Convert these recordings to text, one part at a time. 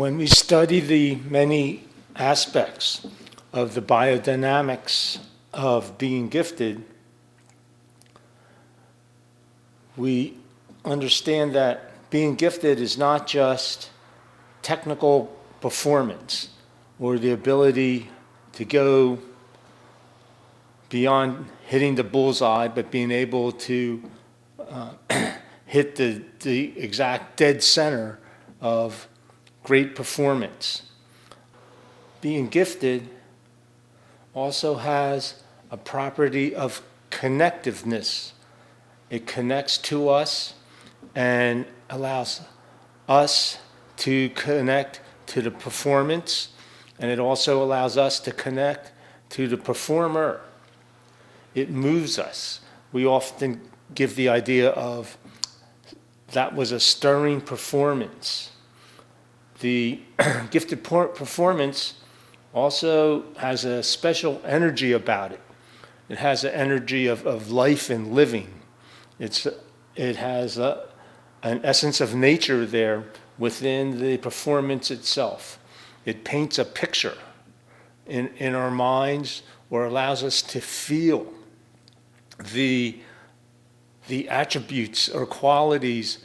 When we study the many aspects of the biodynamics of being gifted, we understand that being gifted is not just technical performance or the ability to go beyond hitting the bullseye, but being able to hit the exact dead center of great performance. Being gifted also has a property of connectiveness. It connects to us and allows us to connect to the performance, and it also allows us to connect to the performer. It moves us. We often give the idea of that was a stirring performance. The gifted performance also has a special energy about it. It has an energy of life and living. It has an essence of nature there within the performance itself. It paints a picture in our minds, or allows us to feel the attributes or qualities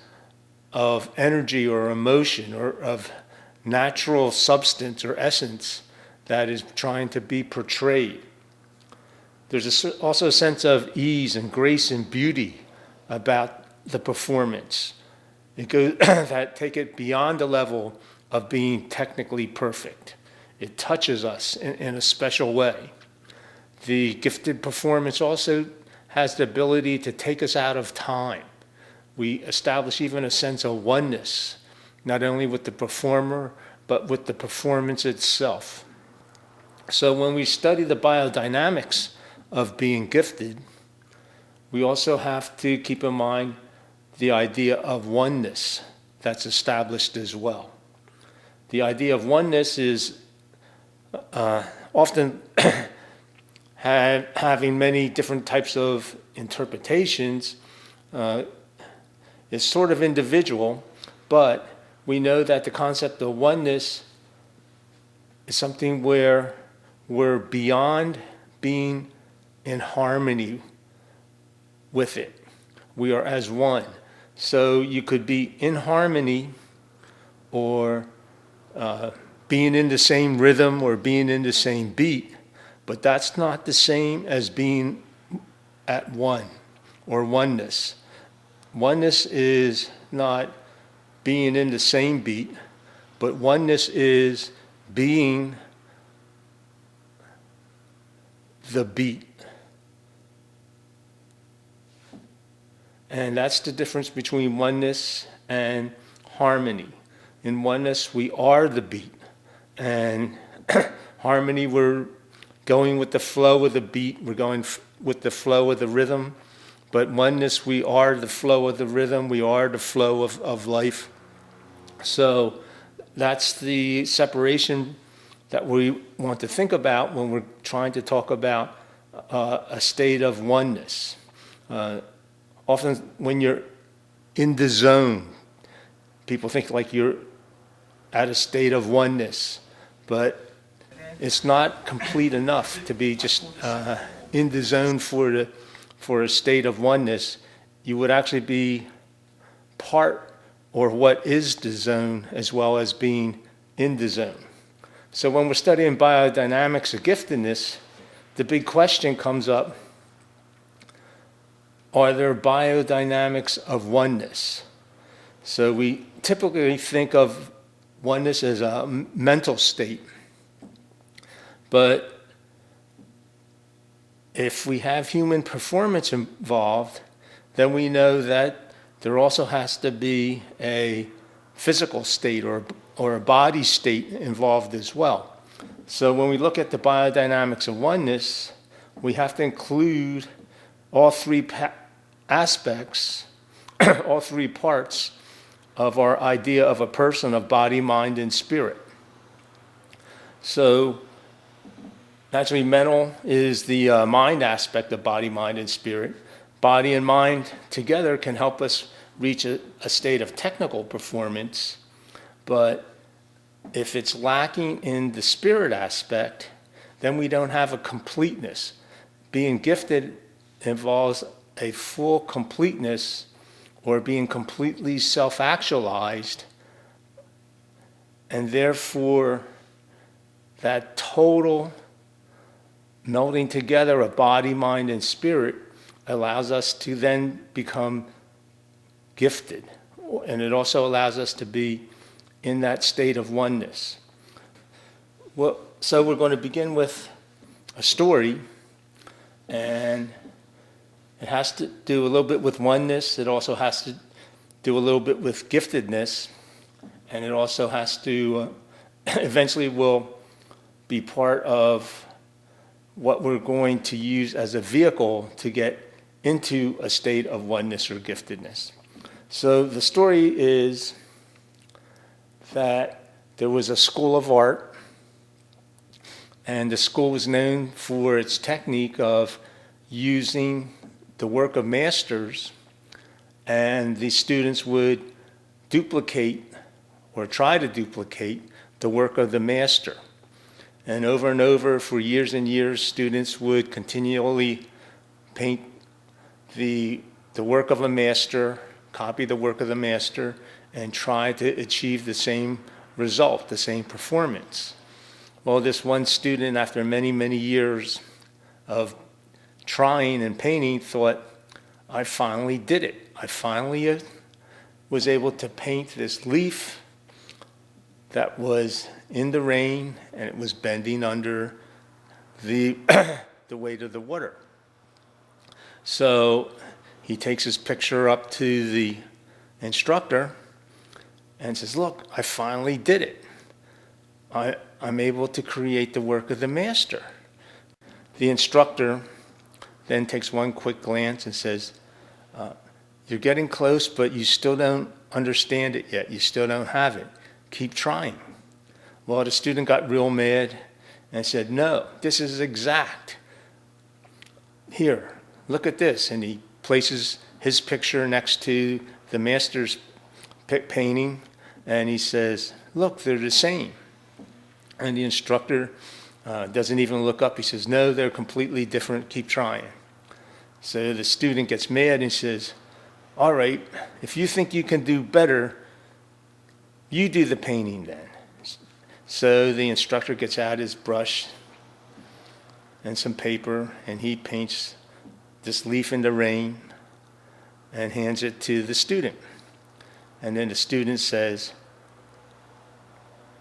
of energy or emotion or of natural substance or essence that is trying to be portrayed. There's also a sense of ease and grace and beauty about the performance. It goes that take it beyond the level of being technically perfect. It touches us in a special way. The gifted performance also has the ability to take us out of time. We establish even a sense of oneness, not only with the performer, but with the performance itself. So when we study the biodynamics of being gifted, we also have to keep in mind the idea of oneness that's established as well. The idea of oneness is often having many different types of interpretations. It's sort of individual, but we know that the concept of oneness is something where we're beyond being in harmony with it. We are as one. So you could be in harmony or being in the same rhythm or being in the same beat, but that's not the same as being at one or oneness. Oneness is not being in the same beat, but oneness is being the beat. And that's the difference between oneness and harmony. In oneness, we are the beat. And harmony, we're going with the flow of the beat. We're going with the flow of the rhythm. But oneness, we are the flow of the rhythm. We are the flow of life. So that's the separation that we want to think about when we're trying to talk about a state of oneness. Often when you're in the zone, people think like you're at a state of oneness, but it's not complete enough to be just in the zone for a state of oneness. You would actually be part or what is the zone as well as being in the zone. So when we're studying biodynamics of giftedness, the big question comes up: are there biodynamics of oneness? So we typically think of oneness as a mental state. But if we have human performance involved, then we know that there also has to be a physical state or a body state involved as well. So when we look at the biodynamics of oneness, we have to include all three aspects, all three parts of our idea of a person, of body, mind, and spirit. So naturally, mental is the mind aspect of body, mind, and spirit. Body and mind together can help us reach a state of technical performance, but if it's lacking in the spirit aspect, then we don't have a completeness. Being gifted involves a full completeness, or being completely self-actualized, and therefore that total melding together of body, mind, and spirit allows us to then become gifted. And it also allows us to be in that state of oneness. Well, so we're going to begin with a story, and it has to do a little bit with oneness. It also has to do a little bit with giftedness, and it also has to eventually will be part of what we're going to use as a vehicle to get into a state of oneness or giftedness. So the story is that there was a school of art, and the school was known for its technique of using the work of masters, and the students would duplicate or try to duplicate the work of the master. And over for years and years, students would continually paint the work of a master, copy the work of the master, and try to achieve the same result, the same performance. Well, this one student, after many, many years of trying and painting, thought, I finally did it. I finally was able to paint this leaf that was in the rain, and it was bending under the weight of the water. So he takes his picture up to the instructor and says, look, I finally did it. I'm able to create the work of the master. The instructor then takes one quick glance and says, you're getting close, but you still don't understand it yet. You still don't have it. Keep trying. Well, the student got real mad and said, no, this is exact. Here, look at this. And he places his picture next to the master's painting, and he says, look, they're the same. And the instructor doesn't even look up. He says, no, they're completely different. Keep trying. So the student gets mad and says, all right, if you think you can do better, you do the painting then. So the instructor gets out his brush and some paper, and he paints this leaf in the rain and hands it to the student. And then the student says,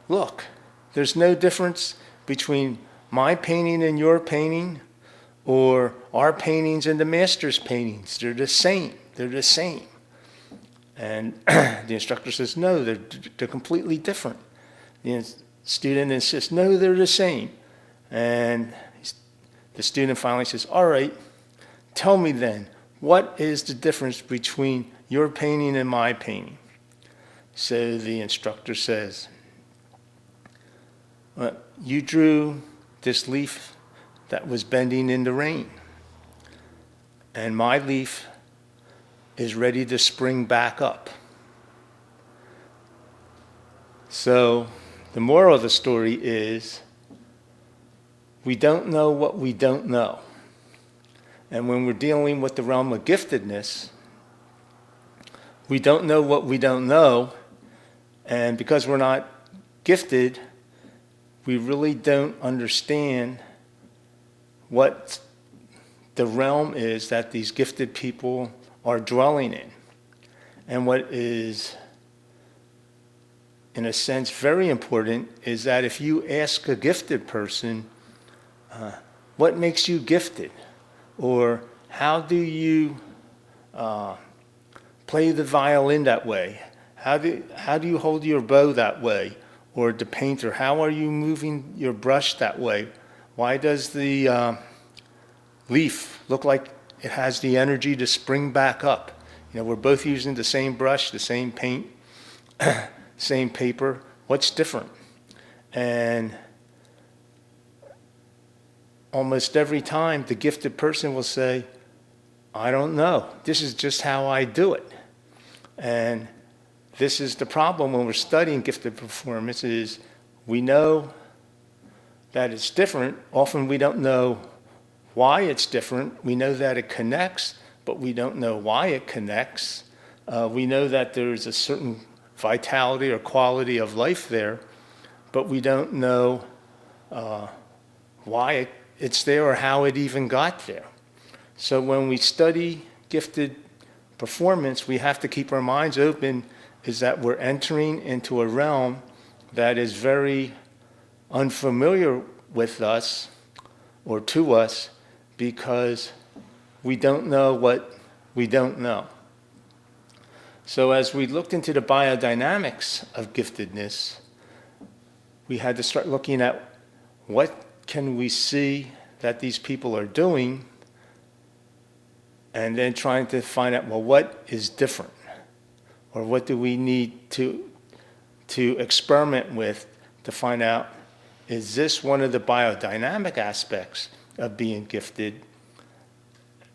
look, there's no difference between my painting and your painting, or our paintings and the master's paintings. They're the same. They're the same. And the instructor says, no, they're completely different. The student insists, no, they're the same. And the student finally says, all right, tell me then, what is the difference between your painting and my painting? So the instructor says, well, you drew this leaf that was bending in the rain, and my leaf is ready to spring back up. So the moral of the story is, we don't know what we don't know. And when we're dealing with the realm of giftedness, we don't know what we don't know, and because we're not gifted, we really don't understand what the realm is that these gifted people are dwelling in. And what is, in a sense, very important is that if you ask a gifted person, what makes you gifted? Or how do you play the violin that way? How do you hold your bow that way? Or the painter, how are you moving your brush that way? Why does the leaf look like it has the energy to spring back up? You know, we're both using the same brush, the same paint, same paper. What's different? And almost every time the gifted person will say, I don't know. This is just how I do it. And this is the problem when we're studying gifted performance, is we know that it's different. Often we don't know why it's different. We know that it connects, but we don't know why it connects. We know that there's a certain vitality or quality of life there, but we don't know why it's there or how it even got there. So when we study gifted performance, we have to keep our minds open, is that we're entering into a realm that is very unfamiliar with us or to us, because we don't know what we don't know. So as we looked into the biodynamics of giftedness, we had to start looking at what can we see that these people are doing, and then trying to find out, well, what is different? Or what do we need to experiment with to find out, is this one of the biodynamic aspects of being gifted?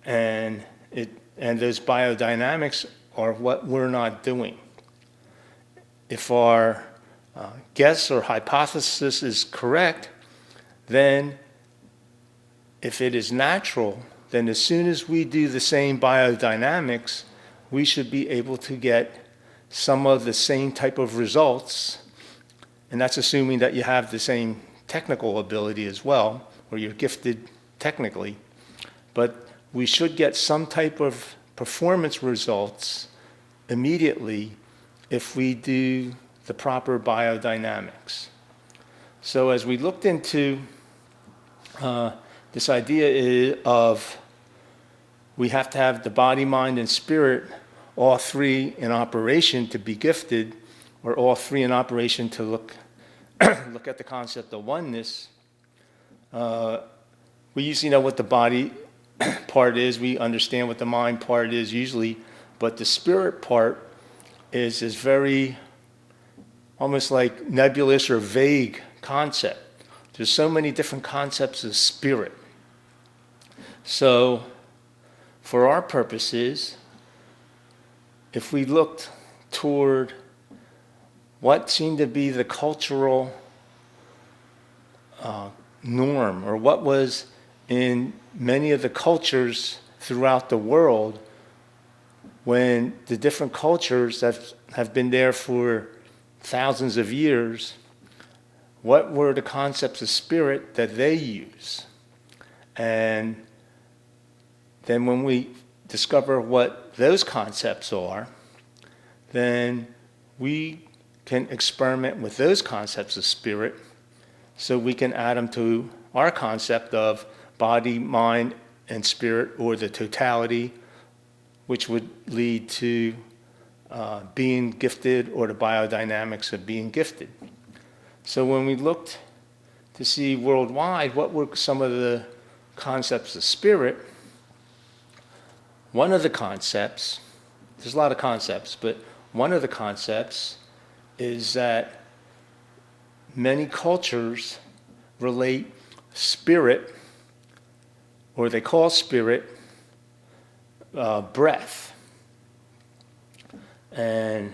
And those biodynamics are what we're not doing. If our guess or hypothesis is correct, then if it is natural, then as soon as we do the same biodynamics, we should be able to get some of the same type of results. And that's assuming that you have the same technical ability as well, or you're gifted technically. But we should get some type of performance results immediately if we do the proper biodynamics. So as we looked into this idea of we have to have the body, mind, and spirit, all three in operation to be gifted, or all three in operation to look at the concept of oneness. We usually know what the body part is. We understand what the mind part is usually, but the spirit part is very almost like nebulous or vague concept. There's so many different concepts of spirit. So for our purposes, if we looked toward what seemed to be the cultural norm, or what was in many of the cultures throughout the world, when the different cultures that have been there for thousands of years, what were the concepts of spirit that they use? And then when we discover what those concepts are, then we can experiment with those concepts of spirit, so we can add them to our concept of body, mind, and spirit, or the totality, which would lead to being gifted, or the biodynamics of being gifted. So when we looked to see worldwide what were some of the concepts of spirit, one of the concepts, there's a lot of concepts, but one of the concepts is that many cultures relate spirit, or they call spirit, breath. And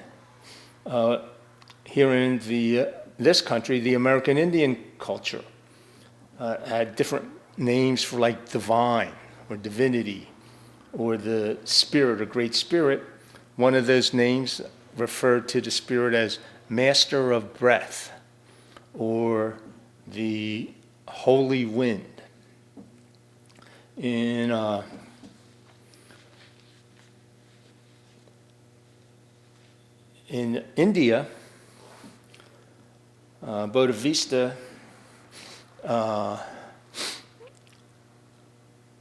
here in this country, the American Indian culture had different names for, like, divine or divinity, or the spirit or great spirit. One of those names referred to the spirit as master of breath, or the holy wind. In India, Bodhivista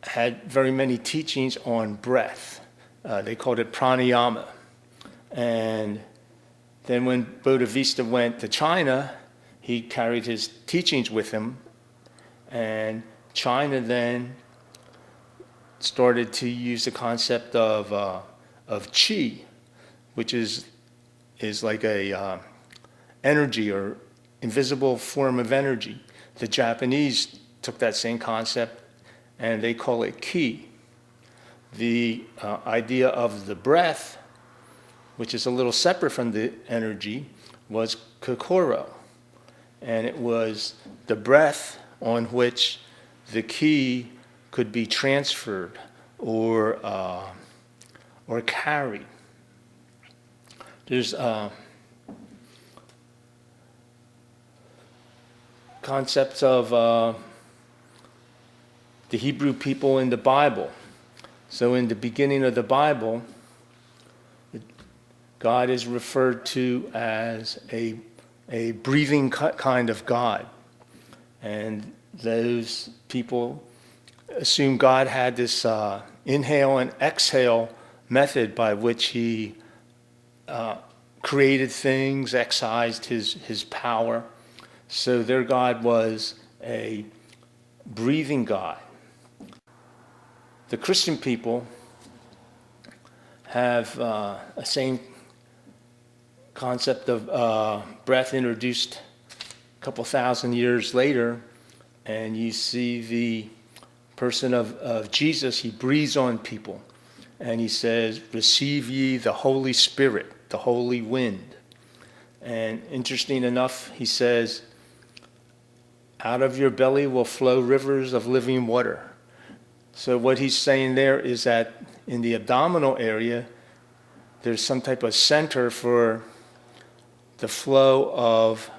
had very many teachings on breath. They called it pranayama. And then when Bodhivista went to China, he carried his teachings with him, and China then started to use the concept of qi, which is like a energy or invisible form of energy. The Japanese took that same concept and they call it ki. The idea of the breath, which is a little separate from the energy, was kokoro. and it was the breath on which the key could be transferred or carried. There's concepts of the Hebrew people in the Bible. So in the beginning of the Bible, God is referred to as a breathing kind of God. And those people assume God had this inhale and exhale method by which he created things, excised his power. So their God was a breathing God. The Christian people have a same concept of breath introduced a couple thousand years later, and you see the person of Jesus. He breathes on people, and he says, "Receive ye the Holy Spirit, the Holy Wind." And interesting enough, he says, "Out of your belly will flow rivers of living water." So what he's saying there is that in the abdominal area, there's some type of center for the flow of,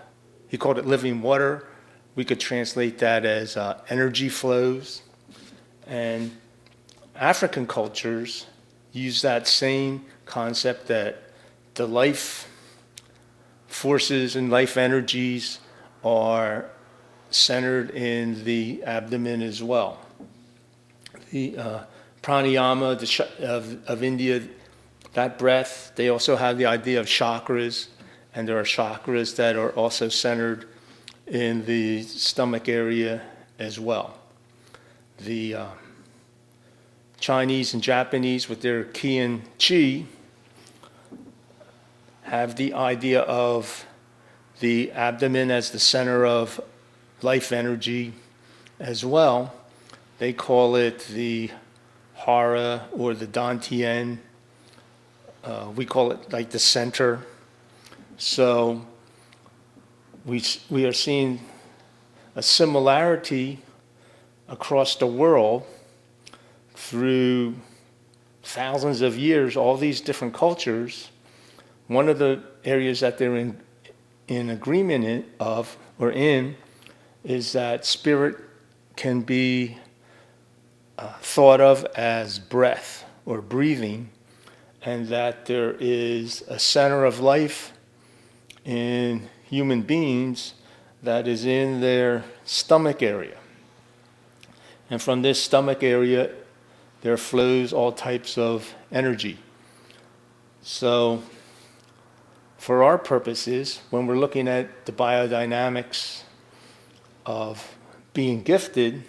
he called it living water. We could translate that as energy flows. And African cultures use that same concept, that the life forces and life energies are centered in the abdomen as well. The pranayama of India, that breath, they also have the idea of chakras, and there are chakras that are also centered in the stomach area as well. The Chinese and Japanese, with their ki and chi, have the idea of the abdomen as the center of life energy as well. They call it the hara or the dantian. We call it like the center. So we are seeing a similarity across the world through thousands of years, all these different cultures. One of the areas that they're in agreement is that spirit can be thought of as breath or breathing, and that there is a center of life in human beings that is in their stomach area. And from this stomach area, there flows all types of energy. So for our purposes, when we're looking at the biodynamics of being gifted,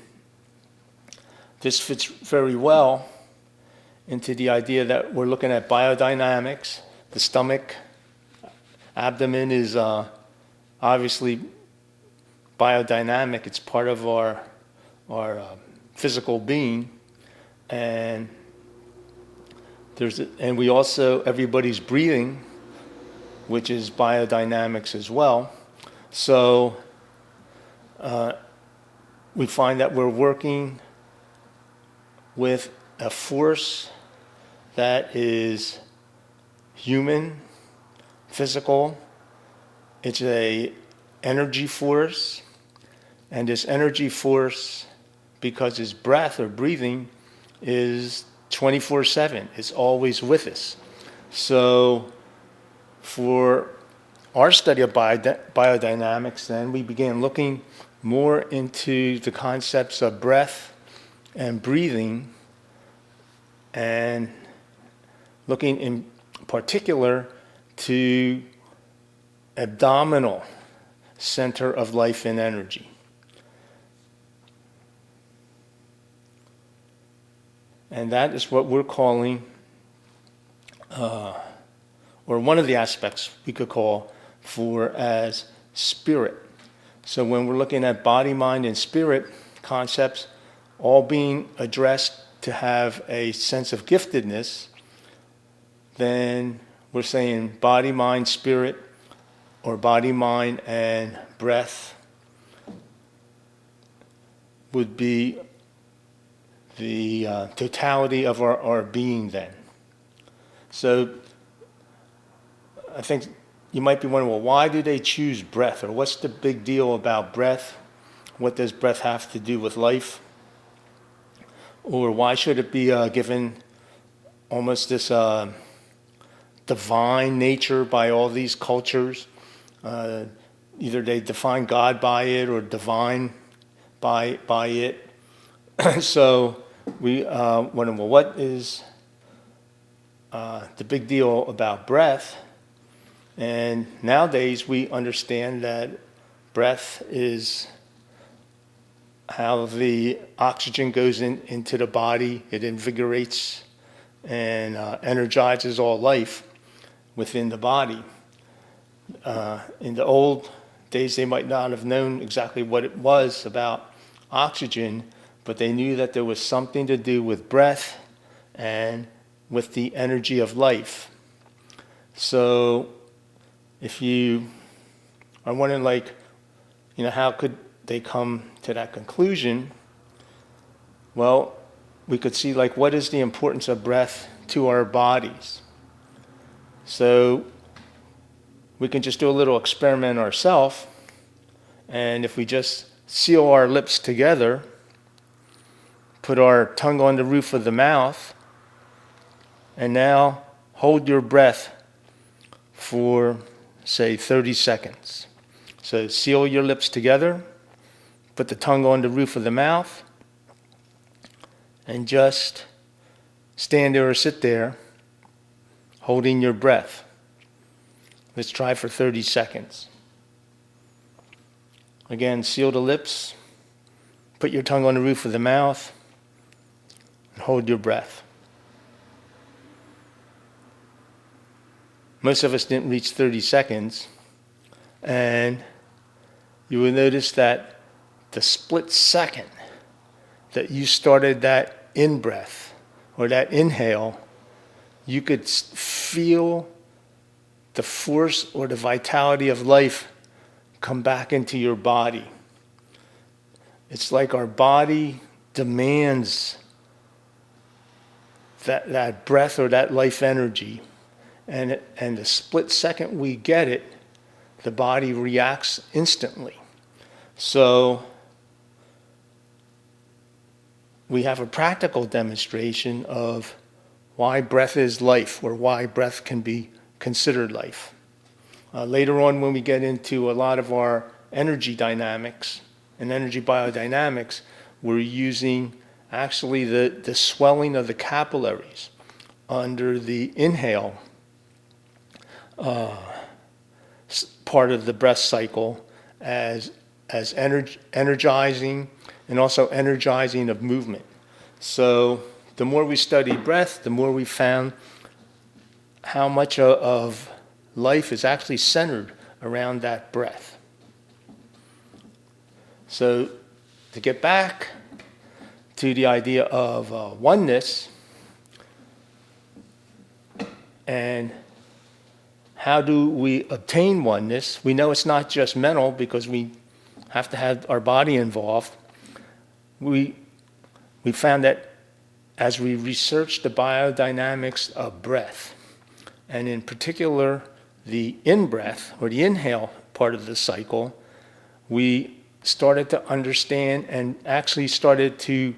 this fits very well into the idea that we're looking at biodynamics. The stomach, abdomen is obviously biodynamic. It's part of our physical being, and we also, everybody's breathing, which is biodynamics as well. So we find that we're working with a force that is human, physical. It's a energy force, and this energy force, because it's breath or breathing, is 24/7. It's always with us. So for our study of biodynamics, then we began looking more into the concepts of breath and breathing, and looking in particular to abdominal center of life and energy. And that is what we're calling, or one of the aspects we could call for as spirit. So when we're looking at body, mind, and spirit concepts, all being addressed to have a sense of giftedness, then we're saying body, mind, spirit, or body, mind, and breath would be the totality of our being then. So I think you might be wondering, well, why do they choose breath? Or what's the big deal about breath? What does breath have to do with life? Or why should it be given almost this divine nature by all these cultures? Either they define God by it or divine by it. So we wonder, well, what is the big deal about breath? And nowadays we understand that breath is how the oxygen goes into the body. It invigorates and energizes all life within the body. In the old days, they might not have known exactly what it was about oxygen, but they knew that there was something to do with breath and with the energy of life. So if you are wondering, like, how could they come to that conclusion? Well, we could see, like, what is the importance of breath to our bodies? So we can just do a little experiment ourselves, and if we just seal our lips together, put our tongue on the roof of the mouth, and now hold your breath for, say, 30 seconds. So seal your lips together, put the tongue on the roof of the mouth, and just stand there or sit there holding your breath. Let's try for 30 seconds. Again, seal the lips, put your tongue on the roof of the mouth, and hold your breath. Most of us didn't reach 30 seconds, and you will notice that the split second that you started that in-breath or that inhale, you could feel the force or the vitality of life come back into your body. It's like our body demands that breath or that life energy. And the split second we get it, the body reacts instantly. So we have a practical demonstration of why breath is life, or why breath can be considered life. Later on, when we get into a lot of our energy dynamics and energy biodynamics, we're using actually the swelling of the capillaries under the inhale part of the breath cycle as energizing and also energizing of movement. So the more we study breath, the more we found how much of life is actually centered around that breath. So to get back to the idea of oneness, and how do we obtain oneness? We know it's not just mental because we have to have our body involved. We found that as we researched the biodynamics of breath, and in particular the in-breath or the inhale part of the cycle, we started to understand and actually started to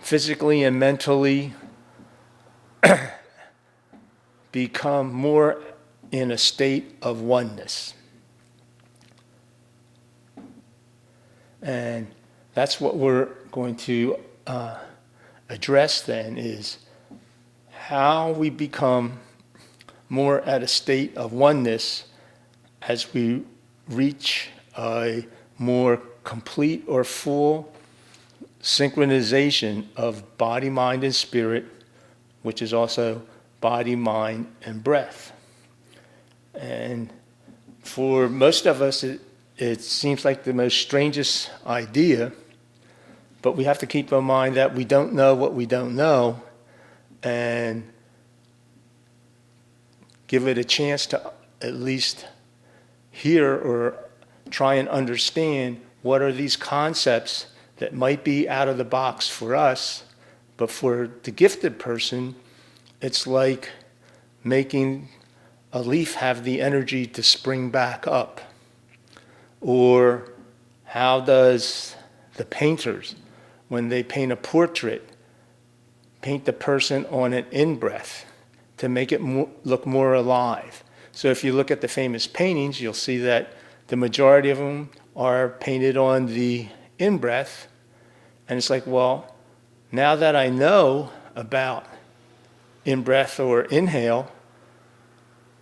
physically and mentally become more in a state of oneness. And that's what we're going to address then, is how we become more at a state of oneness as we reach a more complete or full synchronization of body, mind, and spirit, which is also body, mind, and breath. And for most of us, it seems like the most strangest idea, but we have to keep in mind that we don't know what we don't know, and give it a chance to at least hear or try and understand what are these concepts that might be out of the box for us, but for the gifted person, it's like making a leaf have the energy to spring back up. Or how does the painters, when they paint a portrait, paint the person on an in-breath to make it look more alive? So if you look at the famous paintings, you'll see that the majority of them are painted on the in-breath. And it's like, well, now that I know about in-breath or inhale,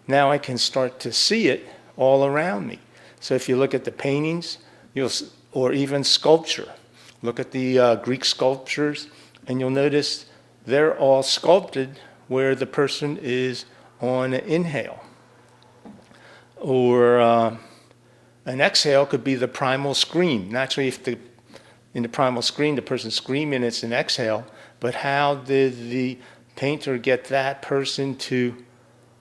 now I can start to see it all around me. So if you look at the paintings, or even sculpture, look at the Greek sculptures, and you'll notice they're all sculpted where the person is on an inhale. Or an exhale could be the primal scream. Naturally, in the primal scream, the person's screaming, it's an exhale. But how did the painter get that person to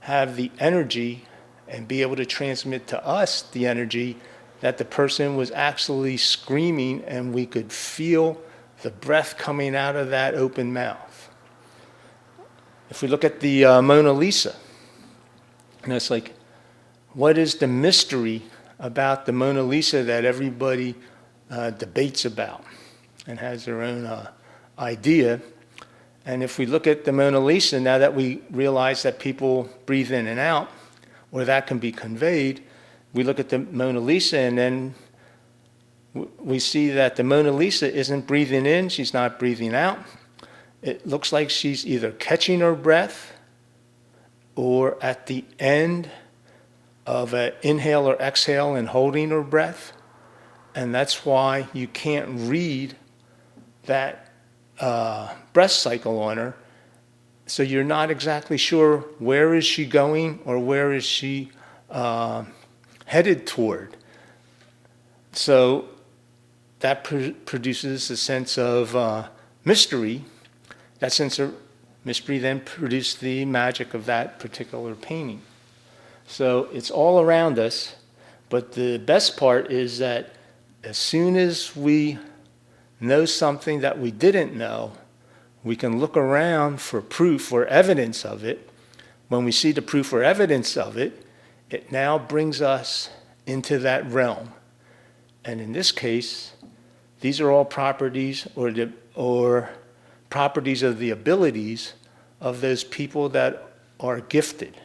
have the energy and be able to transmit to us the energy that the person was actually screaming, and we could feel the breath coming out of that open mouth? If we look at the Mona Lisa, and it's like, what is the mystery about the Mona Lisa that everybody debates about and has their own idea? And if we look at the Mona Lisa, now that we realize that people breathe in and out, or that can be conveyed, we look at the Mona Lisa, and then we see that the Mona Lisa isn't breathing in, she's not breathing out. It looks like she's either catching her breath or at the end of an inhale or exhale and holding her breath. And that's why you can't read that breath cycle on her. So you're not exactly sure where is she going or where is she headed toward. So that produces a sense of mystery. That sense of mystery then produced the magic of that particular painting. So it's all around us, but the best part is that as soon as we know something that we didn't know, we can look around for proof or evidence of it. When we see the proof or evidence of it, it now brings us into that realm. And in this case, these are all properties or properties of the abilities of those people that are gifted.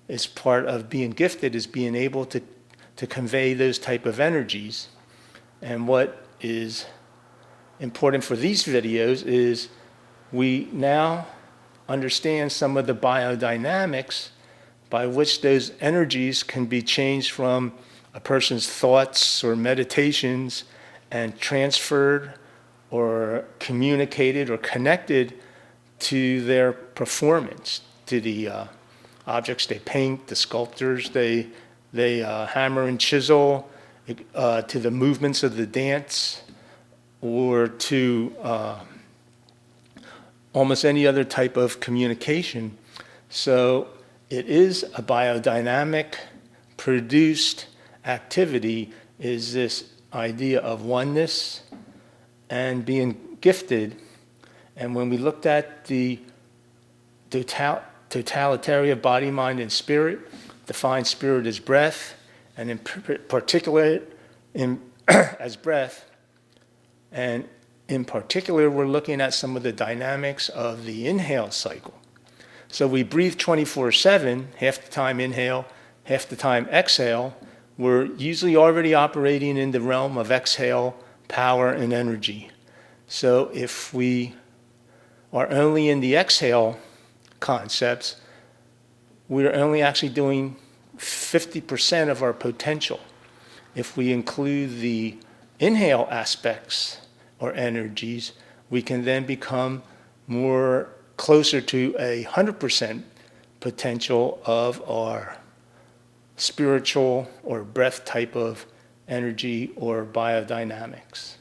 It's part of being gifted is being able to convey those type of energies. And what is important for these videos is we now understand some of the biodynamics by which those energies can be changed from a person's thoughts or meditations and transferred or communicated or connected to their performance, to the objects they paint, the sculptures they hammer and chisel, to the movements of the dance, or to almost any other type of communication. So it is a biodynamic produced activity, is this idea of oneness and being gifted. And when we looked at the totality of body, mind, and spirit, define spirit as breath, and in particular as breath. And in particular, we're looking at some of the dynamics of the inhale cycle. So we breathe 24/7, half the time inhale, half the time exhale. We're usually already operating in the realm of exhale, power, and energy. So if we are only in the exhale concepts, we're only actually doing 50% of our potential. If we include the inhale aspects or energies, we can then become more closer to 100% potential of our spiritual or breath type of energy or biodynamics.